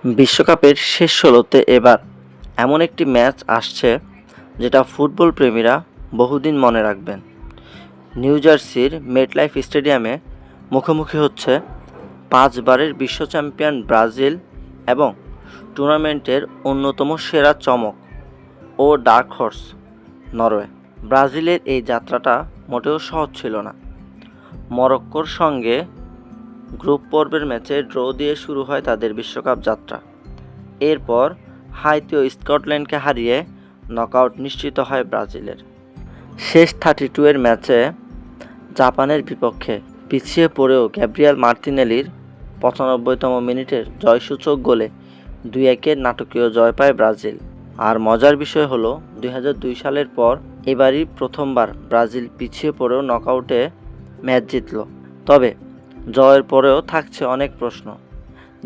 বিশ্বকাপের শেষ ষোলোতে এবার এমন একটি ম্যাচ আসছে যেটা ফুটবল প্রেমীরা বহুদিন মনে রাখবেন। নিউ জার্সির মেটলাইফ স্টেডিয়ামে মুখোমুখি হচ্ছে 5 বারের বিশ্ব চ্যাম্পিয়ন ব্রাজিল এবং টুর্নামেন্টের অন্যতম সেরা চমক ও ডার্ক হর্স নরওয়ে। ব্রাজিলের এই যাত্রাটা মোটেও সহজ ছিল না। মরক্কোর সঙ্গে গ্রুপ পর্বের ম্যাচে ড্র দিয়ে শুরু হয় তাদের বিশ্বকাপ যাত্রা। এরপর হাইতি ও স্কটল্যান্ডকে হারিয়ে নকআউট নিশ্চিত হয় ব্রাজিলের। শেষ 32 ম্যাচে জাপানের বিপক্ষে পিছিয়ে পড়েও গ্যাব্রিয়েল মার্তিনেলির 95তম মিনিটের জয়সূচক গোলে 2-1 নাটকীয় জয় পায় ব্রাজিল। আর মজার বিষয় হলো 2002 সালের পর এবারই প্রথমবার ব্রাজিল পিছিয়ে পড়েও নকআউটে ম্যাচ জিতল। তবে জয়ের পরেও থাকছে অনেক প্রশ্ন।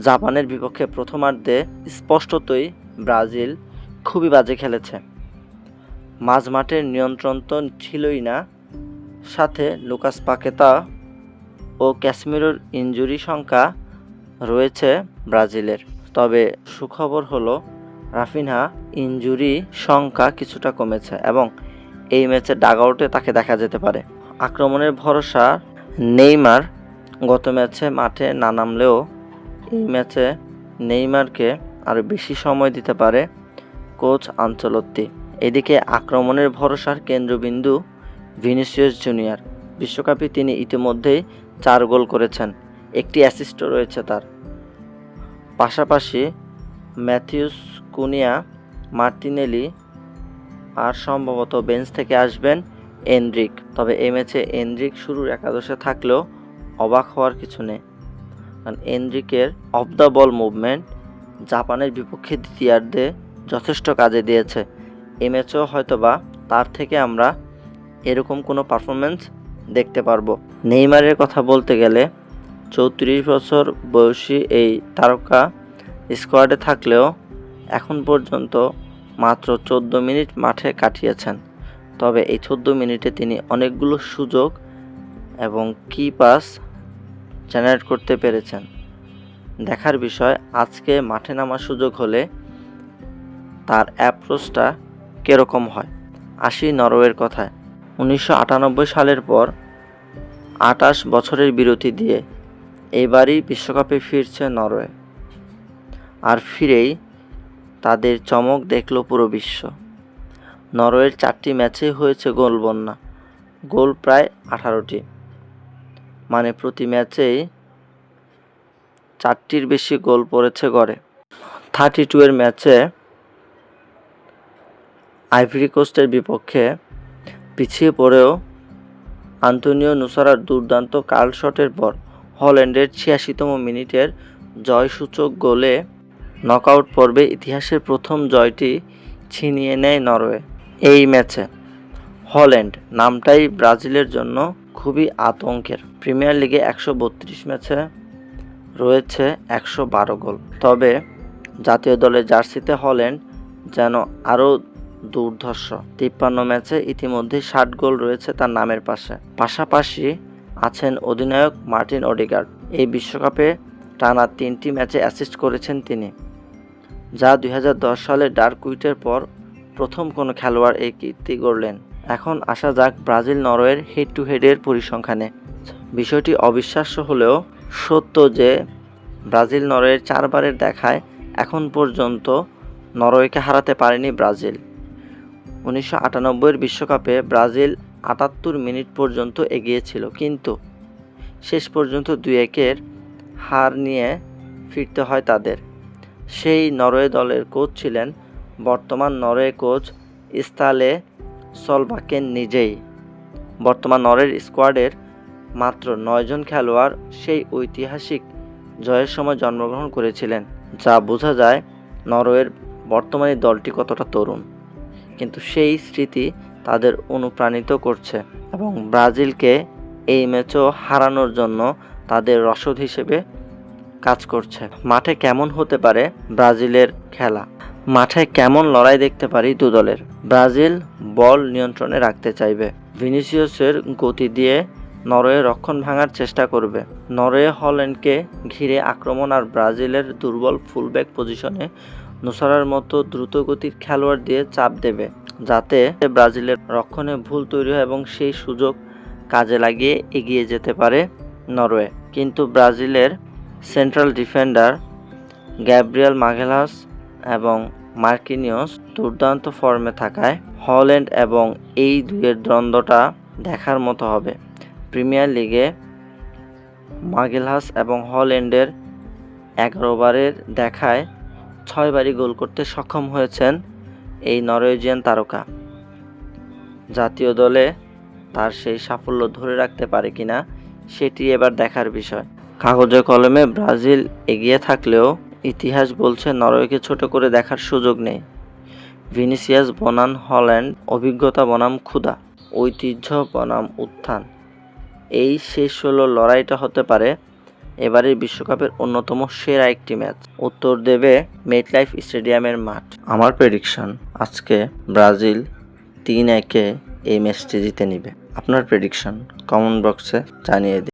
জাপানের বিপক্ষে প্রথমার্ধে স্পষ্টতই ব্রাজিল খুবই বাজে খেলেছে। মাঝমাঠের নিয়ন্ত্রণ তো ছিলই না, সাথে লুকাস পাকেতা ও ক্যাসমিরোর ইনজুরি সংখ্যা রয়েছে ব্রাজিলের। তবে সুখবর হলো রাফিনহা ইনজুরি সংখ্যা কিছুটা কমেছে এবং এই ম্যাচে ডাগআউটে তাকে দেখা যেতে পারে। আক্রমণের ভরসা নেইমার গত ম্যাচে মাঠে না নামলেও এই ম্যাচে নেইমারকে আরও বেশি সময় দিতে পারে কোচ আনচেলত্তি। এদিকে আক্রমণের ভরসার কেন্দ্রবিন্দু ভিনিসিয়াস জুনিয়র। বিশ্বকাপে তিনি ইতিমধ্যেই 4 গোল করেছেন, একটি অ্যাসিস্টও রয়েছে তার। পাশাপাশি ম্যাথিউস কুনিয়া, মার্তিনেলি আর সম্ভবত বেঞ্চ থেকে আসবেন এনরিক। তবে এই ম্যাচে এনরিক শুরুর একাদশে থাকলেও অবাক হওয়ার কিছু নেই, কারণ এনরিকের অফ দ্য বল মুভমেন্ট জাপানের বিপক্ষে দ্বিতীয়ার্ধে যথেষ্ট কাজে দিয়েছে। এই ম্যাচেও হয়তোবা তার থেকে আমরা এরকম কোনো পারফরমেন্স দেখতে পারবো। নেইমারের কথা বলতে গেলে 34 বছর বয়সী এই তারকা স্কোয়াডে থাকলেও এখন পর্যন্ত মাত্র 14 মিনিট মাঠে কাটিয়েছেন। তবে এই 14 মিনিটে তিনি অনেকগুলো সুযোগ এবং কি পাস জেনারেট করতে পেরেছেন। দেখার বিষয় আজকে মাঠে নামার সুযোগ হলে তার অ্যাপ্রোচটা কীরকম হয়। আসি নরওয়ের কথায়। 1998 সালের পর 28 বছরের বিরতি দিয়ে এবারই বিশ্বকাপে ফিরছে নরওয়ে। আর ফিরেই তাদের চমক দেখল পুরো বিশ্ব। নরওয়ের 4টি ম্যাচে হয়েছে গোল বন্যা, গোল প্রায় 18টি, মানে প্রতি ম্যাচেই 4টির বেশি গোল পড়েছে গড়ে। 32 ম্যাচে আইভরি কোস্টের বিপক্ষে পিছিয়ে পড়েও আন্তোনিও নুসারার দুর্দান্ত কার্ল শটের পর হল্যান্ডের 86তম মিনিটের জয়সূচক গোলে নকআউট পর্বে ইতিহাসের প্রথম জয়টি ছিনিয়ে নেয় নরওয়ে। এই ম্যাচে হল্যান্ড নামটাই ব্রাজিলের জন্য খুবই আতঙ্কের। প্রিমিয়ার লিগে 132 ম্যাচে রয়েছে 112 গোল। তবে জাতীয় দলের জার্সিতে হল্যান্ড যেন আরও দুর্ধর্ষ। 53 ম্যাচে ইতিমধ্যে 60 গোল রয়েছে তার নামের পাশে। পাশাপাশি আছেন অধিনায়ক মার্টিন ওডেগার্ড। এই বিশ্বকাপে টানা 3টি ম্যাচে অ্যাসিস্ট করেছেন তিনি, যা 2010 সালে ডার্ক উইটের পর প্রথম কোনো খেলোয়াড় এই কীর্তি গড়লেন। এখন আসা যাক ব্রাজিল নরওয়ের হেড টু হেডের পরিসংখ্যানে। বিষয়টি অবিশ্বাস্য হলেও সত্য যে ব্রাজিল নরওয়ের 4 বারের দেখায় এখন পর্যন্ত নরওয়েকে হারাতে পারেনি ব্রাজিল। 1998 বিশ্বকাপে ব্রাজিল 78 মিনিট পর্যন্ত এগিয়ে ছিল, কিন্তু শেষ পর্যন্ত 2-1 হার নিয়ে ফিরতে হয় তাদের। সেই নরওয়ে দলের কোচ ছিলেন বর্তমান নরওয়ে কোচ স্টালে সলবাকেন নিজেই। বর্তমান নরওয়ের স্কোয়াডের মাত্র 9 জন খেলোয়াড় সেই ঐতিহাসিক জয়ের সময় জন্মগ্রহণ করেছিলেন, যা বোঝা যায় নরওয়ের বর্তমানে দলটি কতটা তরুণ। কিন্তু সেই স্মৃতি তাদের অনুপ্রাণিত করছে এবং ব্রাজিলকে এই ম্যাচও হারানোর জন্য তাদের রসদ হিসেবে কাজ করছে। মাঠে কেমন হতে পারে ব্রাজিলের খেলা, মাঠে কেমন লড়াই দেখতে পারি দু দলের। ব্রাজিল বল নিয়ন্ত্রণে রাখতে চাইবে, ভিনিসিয়াসের গতি দিয়ে নরওয়ে রক্ষণ ভাঙার চেষ্টা করবে। নরওয়ে হল্যান্ডকে ঘিরে আক্রমণ আর ব্রাজিলের দুর্বল ফুলব্যাক পজিশনে নুসারার মতো দ্রুতগতির খেলোয়াড় দিয়ে চাপ দেবে, যাতে ব্রাজিলের রক্ষণে ভুল তৈরি হয় এবং সেই সুযোগ কাজে লাগিয়ে এগিয়ে যেতে পারে নরওয়ে। কিন্তু ব্রাজিলের সেন্ট্রাল ডিফেন্ডার গ্যাব্রিয়েল মাঘেলাস এবং মার্কিনিয়স দুর্দান্ত ফর্মে থাকায় হল্যান্ড এবং এই দুইয়ের দ্বন্দ্বটা দেখার মতো হবে। প্রিমিয়ার লিগে মাঘেলাস এবং হল্যান্ডের 11 ওভারের দেখায় 6 বারই গোল করতে সক্ষম হয়েছেন এই নরওয়েজিয়ান তারকা। জাতীয় দলে তার সেই সাফল্য ধরে রাখতে পারে কিনা সেটি এবার দেখার বিষয়। কাগজে কলমে ব্রাজিল এগিয়ে থাকলেও ইতিহাস বলছে নরওয়েকে ছোট করে দেখার সুযোগ নেই। ভিনিসিয়াস বনাম হল্যান্ড, অভিজ্ঞতা বনাম ক্ষুধা, ঐতিহ্য বনাম উত্থান, এই শেষ 16 লড়াইটা হতে পারে এবারের বিশ্বকাপের অন্যতম সেরা একটি ম্যাচ। উত্তর দেবে মেটলাইফ স্টেডিয়ামের মাঠ। আমার প্রেডিকশন, আজকে ব্রাজিল 3-1 এই ম্যাচটি জিতে নেবে। আপনার প্রেডিকশন কমেন্ট বক্সে জানিয়ে দিন।